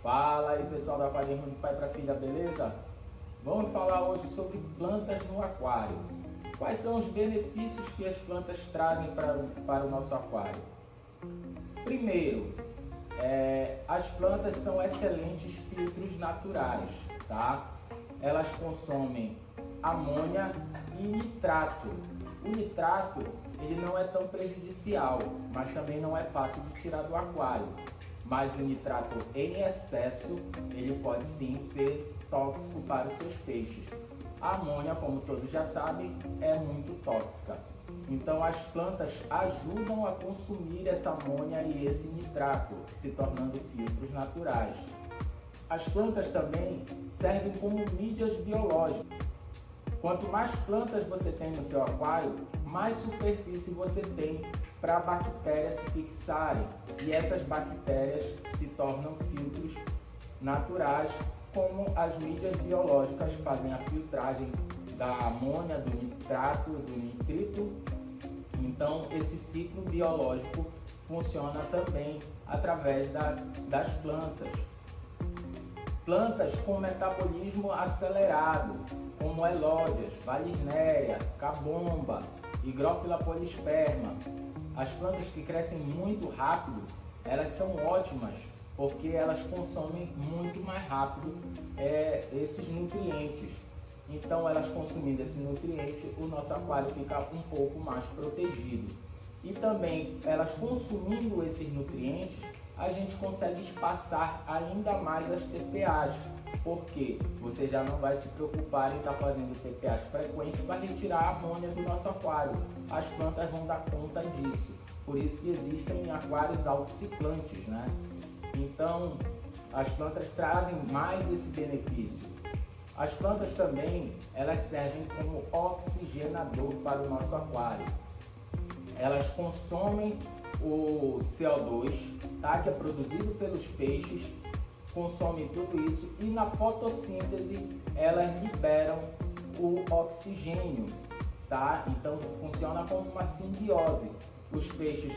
Fala aí pessoal do Aquarismo de Pai para Filha, beleza? Vamos falar hoje sobre plantas no aquário. Quais são os benefícios que as plantas trazem para o nosso aquário? Primeiro, as plantas são excelentes filtros naturais, tá? Elas consomem amônia e nitrato. O nitrato ele não é tão prejudicial, mas também não é fácil de tirar do aquário. Mas o nitrato em excesso, ele pode sim ser tóxico para os seus peixes. A amônia, como todos já sabem, é muito tóxica. Então as plantas ajudam a consumir essa amônia e esse nitrato, se tornando filtros naturais. As plantas também servem como mídias biológicas. Quanto mais plantas você tem no seu aquário, mais superfície você tem para bactérias se fixarem. E essas bactérias se tornam filtros naturais, como as mídias biológicas fazem a filtragem da amônia, do nitrato, do nitrito. Então esse ciclo biológico funciona também através das plantas. Plantas com metabolismo acelerado, como elódias, valisneia, cabomba, higrófila polisperma. As plantas que crescem muito rápido, elas são ótimas, porque elas consomem muito mais rápido esses nutrientes. Então, elas consumindo esse nutriente, o nosso aquário fica um pouco mais protegido. E também, elas consumindo esses nutrientes, a gente consegue espaçar ainda mais as TPAs, porque você já não vai se preocupar em estar fazendo TPAs frequentes para retirar a amônia do nosso aquário. As plantas vão dar conta disso, por isso que existem aquários autociclantes, né? Então, as plantas trazem mais esse benefício. As plantas também, elas servem como oxigenador para o nosso aquário. Elas consomem o CO2, tá? Que é produzido pelos peixes, consomem tudo isso e na fotossíntese elas liberam o oxigênio, tá? Então funciona como uma simbiose. Os peixes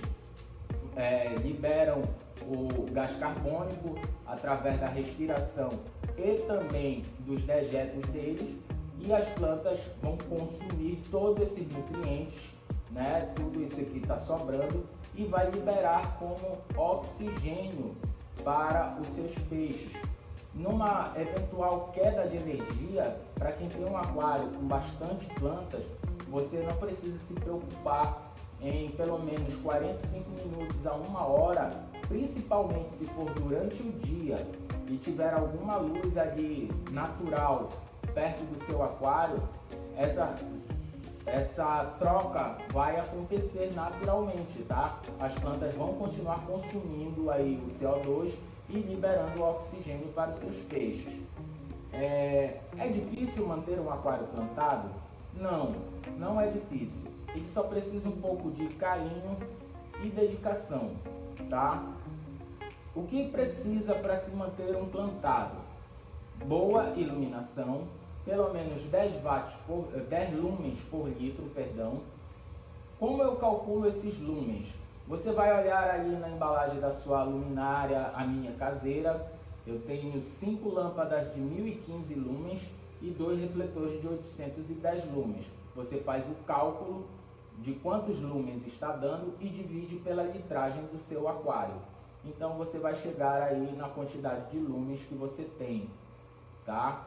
liberam o gás carbônico através da respiração e também dos dejetos deles, e as plantas vão consumir todos esses nutrientes, né? Tudo isso aqui está sobrando e vai liberar como oxigênio para os seus peixes. Numa eventual queda de energia, para quem tem um aquário com bastante plantas, você não precisa se preocupar em pelo menos 45 minutos a 1 hora, principalmente se for durante o dia e tiver alguma luz ali natural perto do seu aquário, essa troca vai acontecer naturalmente, tá? As plantas vão continuar consumindo aí o CO2 e liberando o oxigênio para os seus peixes. É difícil manter um aquário plantado? Não, não é difícil. Ele só precisa um pouco de carinho e dedicação, tá? O que precisa para se manter um plantado? Boa iluminação, pelo menos 10 lumens por litro, perdão. Como eu calculo esses lumens? Você vai olhar ali na embalagem da sua luminária, a minha caseira. Eu tenho 5 lâmpadas de 1015 lumens e 2 refletores de 810 lumens. Você faz o cálculo de quantos lumens está dando e divide pela litragem do seu aquário. Então você vai chegar aí na quantidade de lumens que você tem, tá?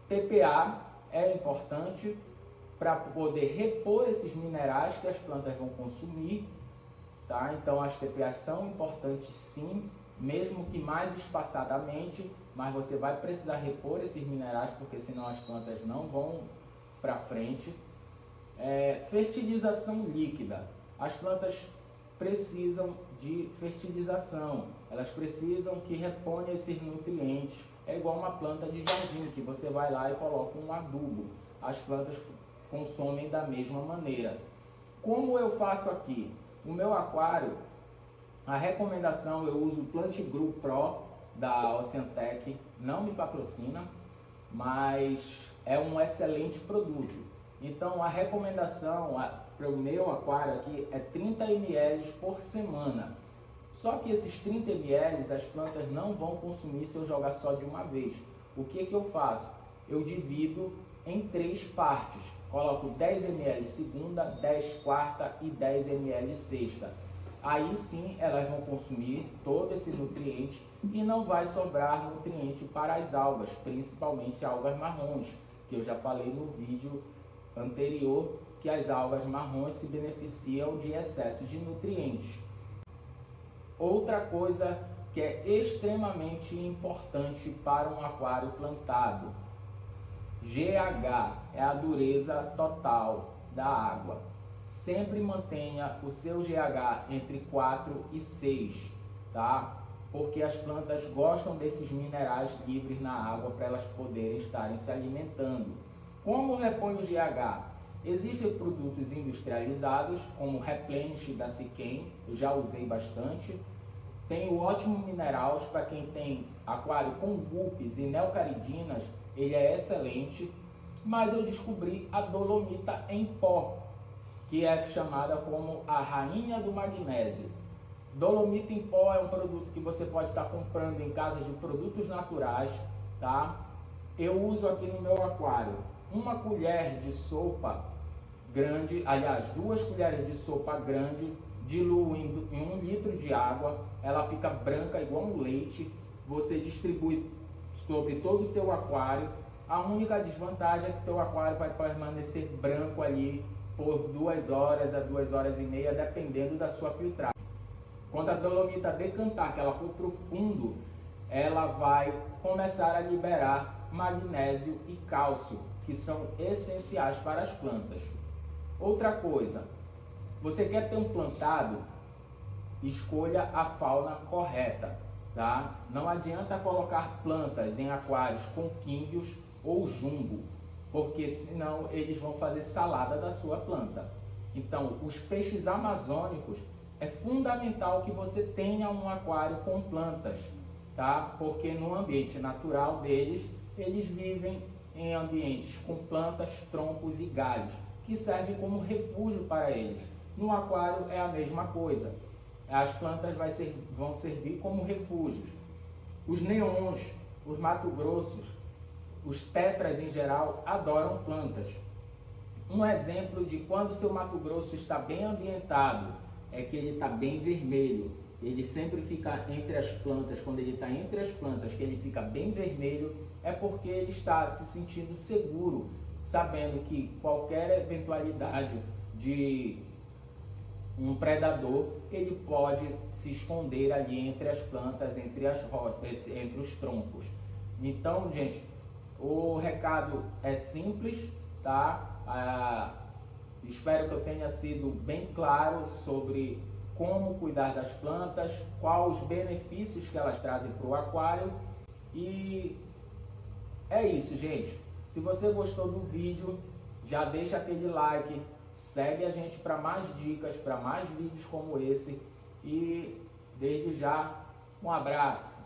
TPA é importante para poder repor esses minerais que as plantas vão consumir, tá? Então as TPAs são importantes sim, mesmo que mais espaçadamente, mas você vai precisar repor esses minerais, porque senão as plantas não vão para frente. Fertilização líquida. As plantas precisam de fertilização, elas precisam que reponha esses nutrientes. É igual uma planta de jardim, que você vai lá e coloca um adubo. As plantas consomem da mesma maneira. Como eu faço aqui? O meu aquário, a recomendação, eu uso o Plant Grow Pro da Oceantec, não me patrocina, mas é um excelente produto. Então a recomendação para o meu aquário aqui é 30 ml por semana. Só que esses 30 ml as plantas não vão consumir se eu jogar só de uma vez. O que eu faço? Eu divido em 3 partes. Coloco 10 ml segunda, 10 quarta e 10 ml sexta. Aí sim elas vão consumir todo esse nutriente e não vai sobrar nutriente para as algas, principalmente algas marrons, que eu já falei no vídeo anterior, que as algas marrons se beneficiam de excesso de nutrientes. Outra coisa que é extremamente importante para um aquário plantado: GH é a dureza total da água. Sempre mantenha o seu GH entre 4 e 6, tá? Porque as plantas gostam desses minerais livres na água para elas poderem estarem se alimentando. Como repõe o GH? Existem produtos industrializados, como o Replenish da Siquem, eu já usei bastante. Tem o Ótimo Minerals para quem tem aquário com guppies e neocaridinas, ele é excelente. Mas eu descobri a dolomita em pó, que é chamada como a rainha do magnésio. Dolomita em pó é um produto que você pode estar comprando em casas de produtos naturais, tá? Eu uso aqui no meu aquário uma colher de sopa grande, aliás, 2 colheres de sopa grande, diluindo em 1 litro de água, ela fica branca igual um leite, você distribui sobre todo o teu aquário. A única desvantagem é que o teu aquário vai permanecer branco ali por 2 horas a 2 horas e meia, dependendo da sua filtragem. Quando a dolomita decantar, que ela for para o fundo, ela vai começar a liberar magnésio e cálcio, que são essenciais para as plantas. Outra coisa, você quer ter um plantado? Escolha a fauna correta, tá? Não adianta colocar plantas em aquários com quínguios ou jumbo, porque senão eles vão fazer salada da sua planta. Então, os peixes amazônicos, é fundamental que você tenha um aquário com plantas, tá? Porque no ambiente natural deles, eles vivem em ambientes com plantas, troncos e galhos, que servem como refúgio para eles. No aquário é a mesma coisa. As plantas vão servir como refúgios. Os neons, os mato-grossos, os tetras em geral adoram plantas. Um exemplo de quando o seu Mato Grosso está bem ambientado é que ele está bem vermelho. Ele sempre fica entre as plantas. Quando ele está entre as plantas, que ele fica bem vermelho, é porque ele está se sentindo seguro, sabendo que qualquer eventualidade de um predador, ele pode se esconder ali entre as plantas, entre as rochas, entre os troncos. Então, gente, o recado é simples, tá? Espero que eu tenha sido bem claro sobre como cuidar das plantas, quais os benefícios que elas trazem para o aquário. E é isso, gente. Se você gostou do vídeo, já deixa aquele like, segue a gente para mais dicas, para mais vídeos como esse. E desde já, um abraço.